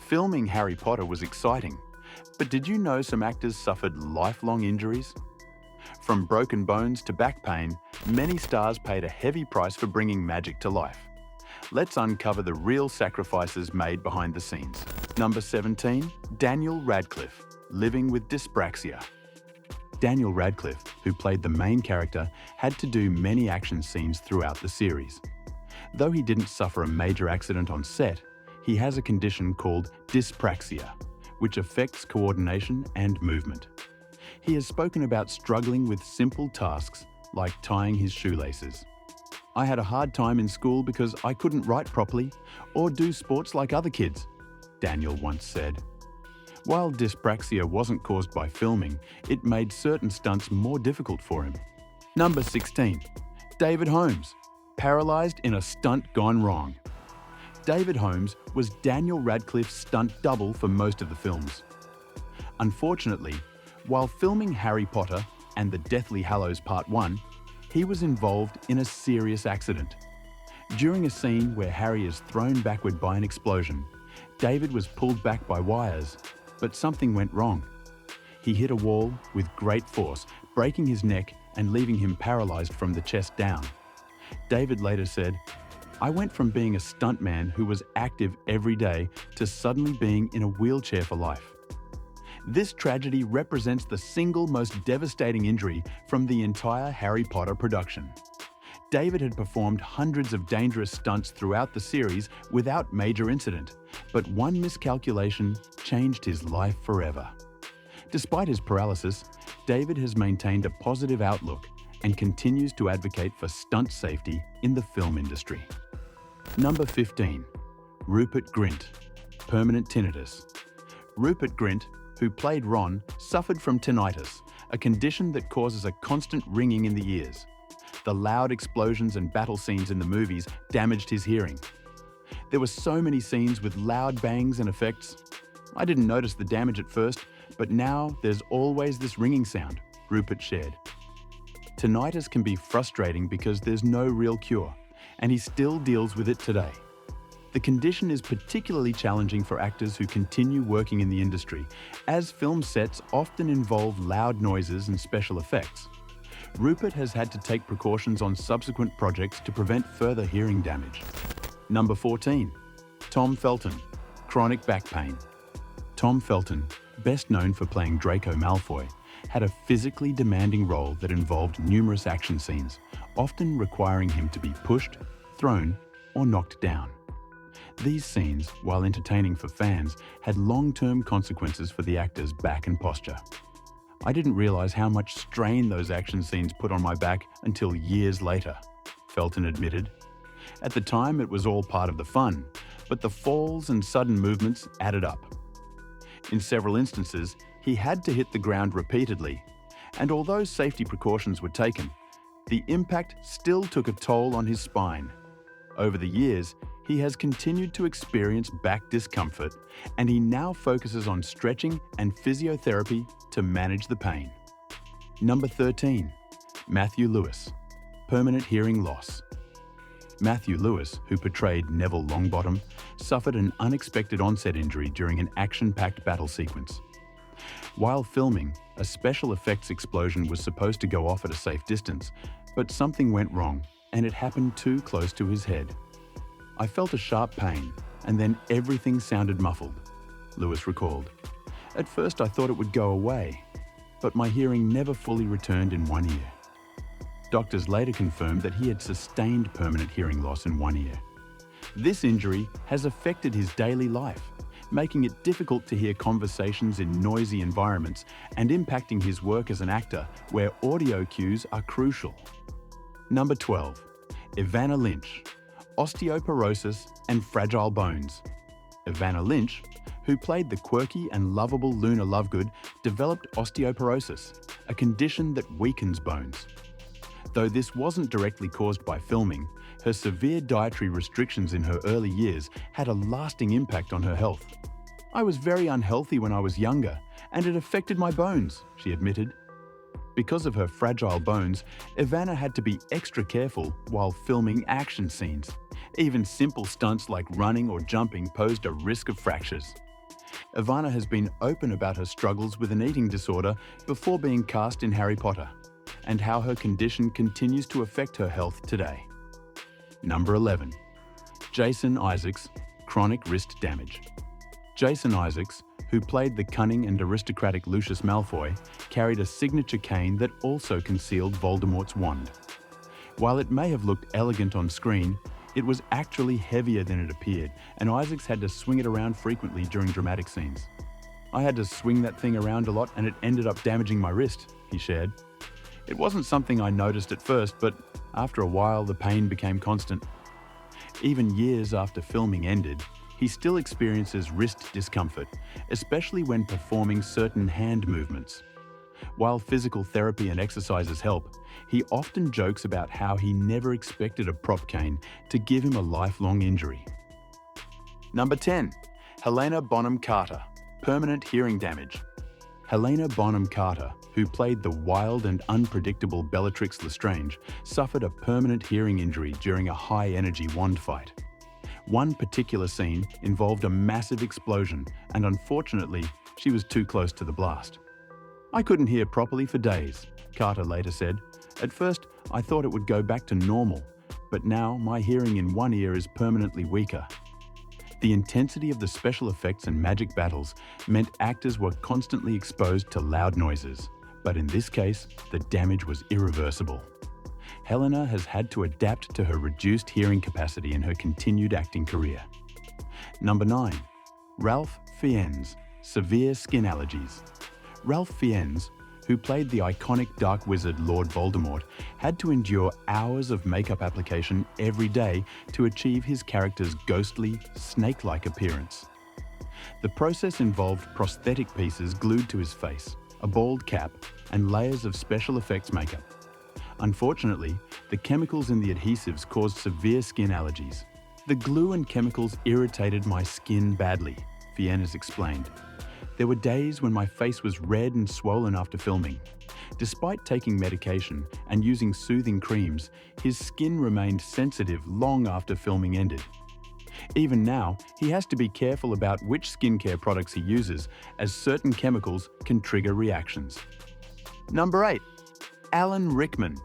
Filming Harry Potter was exciting, but did you know some actors suffered lifelong injuries? From broken bones to back pain, many stars paid a heavy price for bringing magic to life. Let's uncover the real sacrifices made behind the scenes. Number 17, Daniel Radcliffe, living with dyspraxia. Daniel Radcliffe, who played the main character, had to do many action scenes throughout the series. Though he didn't suffer a major accident on set, he has a condition called dyspraxia, which affects coordination and movement. He has spoken about struggling with simple tasks like tying his shoelaces. "I had a hard time in school because I couldn't write properly or do sports like other kids," Daniel once said. While dyspraxia wasn't caused by filming, it made certain stunts more difficult for him. Number 16. David Holmes, paralysed in a stunt gone wrong. David Holmes was Daniel Radcliffe's stunt double for most of the films. Unfortunately, while filming Harry Potter and the Deathly Hallows Part 1, he was involved in a serious accident. During a scene where Harry is thrown backward by an explosion, David was pulled back by wires, but something went wrong. He hit a wall with great force, breaking his neck and leaving him paralysed from the chest down. David later said, "I went from being a stuntman who was active every day to suddenly being in a wheelchair for life." This tragedy represents the single most devastating injury from the entire Harry Potter production. David had performed hundreds of dangerous stunts throughout the series without major incident, but one miscalculation changed his life forever. Despite his paralysis, David has maintained a positive outlook and continues to advocate for stunt safety in the film industry. Number 15. Rupert Grint, permanent tinnitus. Rupert Grint, who played Ron, suffered from tinnitus, a condition that causes a constant ringing in the ears. The loud explosions and battle scenes in the movies damaged his hearing. "There were so many scenes with loud bangs and effects. I didn't notice the damage at first, but now there's always this ringing sound," Rupert shared. Tinnitus can be frustrating because there's no real cure, and he still deals with it today. The condition is particularly challenging for actors who continue working in the industry, as film sets often involve loud noises and special effects. Rupert has had to take precautions on subsequent projects to prevent further hearing damage. Number 14. Tom Felton, chronic back pain. Tom Felton, best known for playing Draco Malfoy, had a physically demanding role that involved numerous action scenes, often requiring him to be pushed, thrown, or knocked down. These scenes, while entertaining for fans, had long-term consequences for the actor's back and posture. "I didn't realize how much strain those action scenes put on my back until years later," Felton admitted. "At the time, it was all part of the fun, but the falls and sudden movements added up." In several instances, he had to hit the ground repeatedly, and although safety precautions were taken, the impact still took a toll on his spine. Over the years, he has continued to experience back discomfort, and he now focuses on stretching and physiotherapy to manage the pain. Number 13. Matthew Lewis, permanent hearing loss. Matthew Lewis, who portrayed Neville Longbottom, suffered an unexpected onset injury during an action-packed battle sequence. While filming, a special effects explosion was supposed to go off at a safe distance, but something went wrong, and it happened too close to his head. "I felt a sharp pain, and then everything sounded muffled," Lewis recalled. "At first I thought it would go away, but my hearing never fully returned in one ear." Doctors later confirmed that he had sustained permanent hearing loss in one ear. This injury has affected his daily life, making it difficult to hear conversations in noisy environments and impacting his work as an actor, where audio cues are crucial. Number 12. Evanna Lynch, osteoporosis and fragile bones. Evanna Lynch, who played the quirky and lovable Luna Lovegood, developed osteoporosis, a condition that weakens bones. Though this wasn't directly caused by filming, her severe dietary restrictions in her early years had a lasting impact on her health. "I was very unhealthy when I was younger, and it affected my bones," she admitted. Because of her fragile bones, Evanna had to be extra careful while filming action scenes. Even simple stunts like running or jumping posed a risk of fractures. Ivana has been open about her struggles with an eating disorder before being cast in Harry Potter, and how her condition continues to affect her health today. Number 11. Jason Isaacs, chronic wrist damage. Jason Isaacs, who played the cunning and aristocratic Lucius Malfoy, carried a signature cane that also concealed Voldemort's wand. While it may have looked elegant on screen, it was actually heavier than it appeared, and Isaacs had to swing it around frequently during dramatic scenes. "I had to swing that thing around a lot and it ended up damaging my wrist," he shared. "It wasn't something I noticed at first, but after a while the pain became constant." Even years after filming ended, he still experiences wrist discomfort, especially when performing certain hand movements. While physical therapy and exercises help, he often jokes about how he never expected a prop cane to give him a lifelong injury. Number 10. Helena Bonham Carter, permanent hearing damage. Helena Bonham Carter, who played the wild and unpredictable Bellatrix Lestrange, suffered a permanent hearing injury during a high-energy wand fight. One particular scene involved a massive explosion, and unfortunately, she was too close to the blast. "I couldn't hear properly for days," Carter later said. "At first, I thought it would go back to normal, but now my hearing in one ear is permanently weaker." The intensity of the special effects and magic battles meant actors were constantly exposed to loud noises, but in this case, the damage was irreversible. Helena has had to adapt to her reduced hearing capacity in her continued acting career. Number 9. Ralph Fiennes, severe skin allergies. Ralph Fiennes, who played the iconic dark wizard Lord Voldemort, had to endure hours of makeup application every day to achieve his character's ghostly, snake-like appearance. The process involved prosthetic pieces glued to his face, a bald cap, and layers of special effects makeup. Unfortunately, the chemicals in the adhesives caused severe skin allergies. "The glue and chemicals irritated my skin badly," Fiennes explained. "There were days when my face was red and swollen after filming. Despite taking medication and using soothing creams, his skin remained sensitive long after filming ended. Even now, he has to be careful about which skincare products he uses, as certain chemicals can trigger reactions." Number 8. Alan Rickman,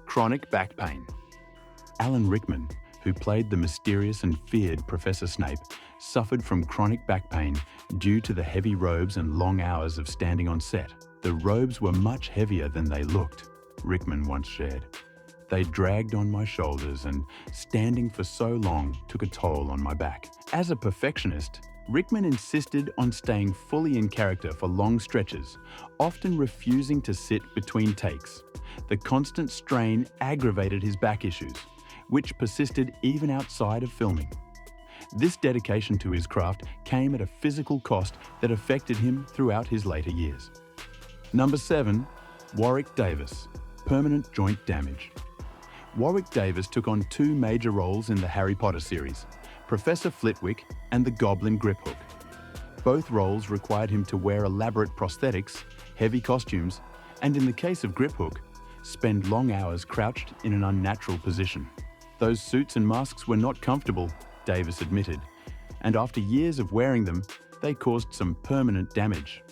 chronic back pain. Alan Rickman, who played the mysterious and feared Professor Snape, suffered from chronic back pain due to the heavy robes and long hours of standing on set. "The robes were much heavier than they looked," Rickman once shared. "They dragged on my shoulders, and standing for so long took a toll on my back." As a perfectionist, Rickman insisted on staying fully in character for long stretches, often refusing to sit between takes. The constant strain aggravated his back issues, which persisted even outside of filming. This dedication to his craft came at a physical cost that affected him throughout his later years. Number 7. Warwick Davis, permanent joint damage. Warwick Davis took on 2 major roles in the Harry Potter series, Professor Flitwick and the Goblin Griphook. Both roles required him to wear elaborate prosthetics, heavy costumes, and in the case of Griphook, spend long hours crouched in an unnatural position. "Those suits and masks were not comfortable," Davis admitted, and after years of wearing them, they caused some permanent damage.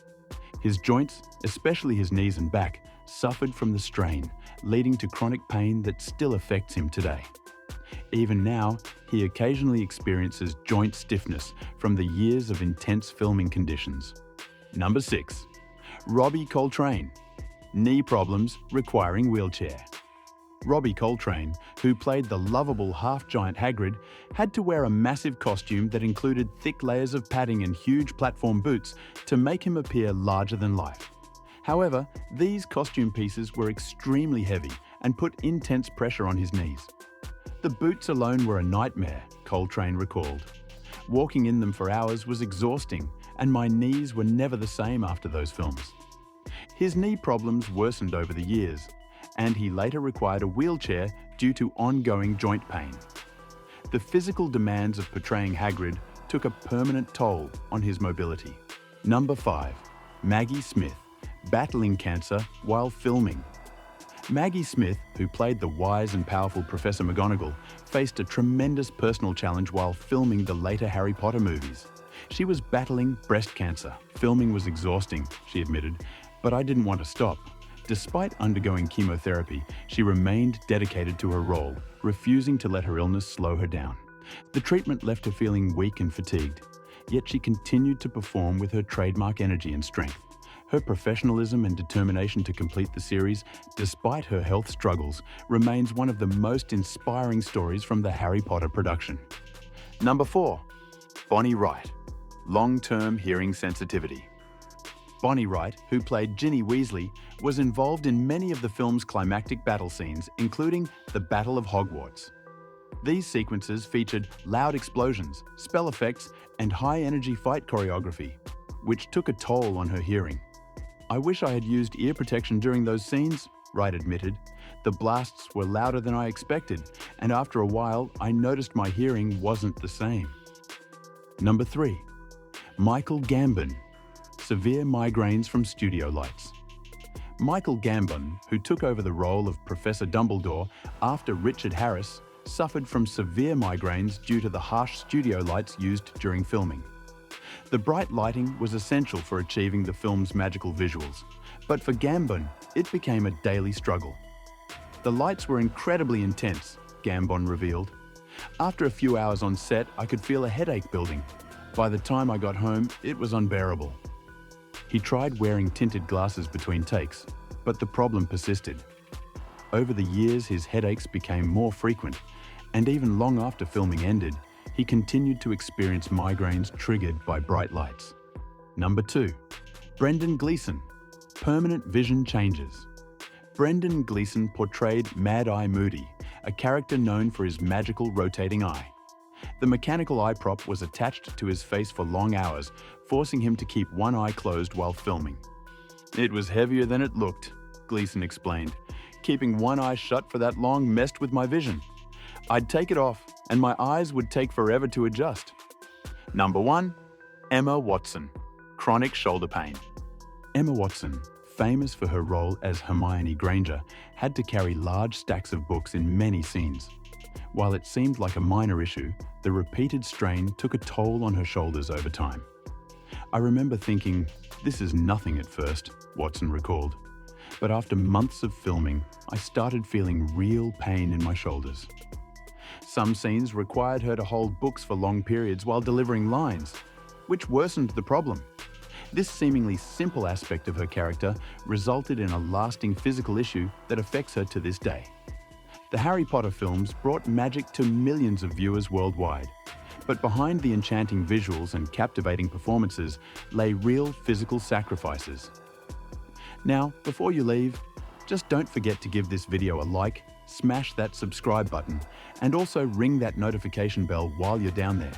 His joints, especially his knees and back, suffered from the strain, leading to chronic pain that still affects him today. Even now, he occasionally experiences joint stiffness from the years of intense filming conditions. Number 6. Robbie Coltrane, knee problems requiring wheelchair. Robbie Coltrane, who played the lovable half-giant Hagrid, had to wear a massive costume that included thick layers of padding and huge platform boots to make him appear larger than life. However, these costume pieces were extremely heavy and put intense pressure on his knees. "The boots alone were a nightmare," Coltrane recalled. "Walking in them for hours was exhausting, and my knees were never the same after those films." His knee problems worsened over the years, and he later required a wheelchair due to ongoing joint pain. The physical demands of portraying Hagrid took a permanent toll on his mobility. Number 5. Maggie Smith, battling cancer while filming. Maggie Smith, who played the wise and powerful Professor McGonagall, faced a tremendous personal challenge while filming the later Harry Potter movies. She was battling breast cancer. Filming was exhausting, she admitted, but I didn't want to stop. Despite undergoing chemotherapy, she remained dedicated to her role, refusing to let her illness slow her down. The treatment left her feeling weak and fatigued, yet she continued to perform with her trademark energy and strength. Her professionalism and determination to complete the series, despite her health struggles, remains one of the most inspiring stories from the Harry Potter production. Number 4. Bonnie Wright. Long-term hearing sensitivity. Bonnie Wright, who played Ginny Weasley, was involved in many of the film's climactic battle scenes, including the Battle of Hogwarts. These sequences featured loud explosions, spell effects, and high-energy fight choreography, which took a toll on her hearing. "I wish I had used ear protection during those scenes," Wright admitted. "The blasts were louder than I expected, and after a while, I noticed my hearing wasn't the same." Number 3. Michael Gambon. Severe migraines from studio lights. Michael Gambon, who took over the role of Professor Dumbledore after Richard Harris, suffered from severe migraines due to the harsh studio lights used during filming. The bright lighting was essential for achieving the film's magical visuals, but for Gambon, it became a daily struggle. "The lights were incredibly intense," Gambon revealed. "After a few hours on set, I could feel a headache building. By the time I got home, it was unbearable." He tried wearing tinted glasses between takes, but the problem persisted. Over the years, his headaches became more frequent, and even long after filming ended, he continued to experience migraines triggered by bright lights. Number 2. Brendan Gleeson. Permanent vision changes. Brendan Gleeson portrayed Mad Eye Moody, a character known for his magical rotating eye. The mechanical eye prop was attached to his face for long hours, forcing him to keep one eye closed while filming. "It was heavier than it looked," Gleeson explained. "Keeping one eye shut for that long messed with my vision. I'd take it off, and my eyes would take forever to adjust." Number 1. Emma Watson. Chronic shoulder pain. Emma Watson, famous for her role as Hermione Granger, had to carry large stacks of books in many scenes. While it seemed like a minor issue, the repeated strain took a toll on her shoulders over time. "I remember thinking, this is nothing at first," Watson recalled. "But after months of filming, I started feeling real pain in my shoulders." Some scenes required her to hold books for long periods while delivering lines, which worsened the problem. This seemingly simple aspect of her character resulted in a lasting physical issue that affects her to this day. The Harry Potter films brought magic to millions of viewers worldwide, but behind the enchanting visuals and captivating performances lay real physical sacrifices. Now, before you leave, just don't forget to give this video a like, smash that subscribe button, and also ring that notification bell while you're down there.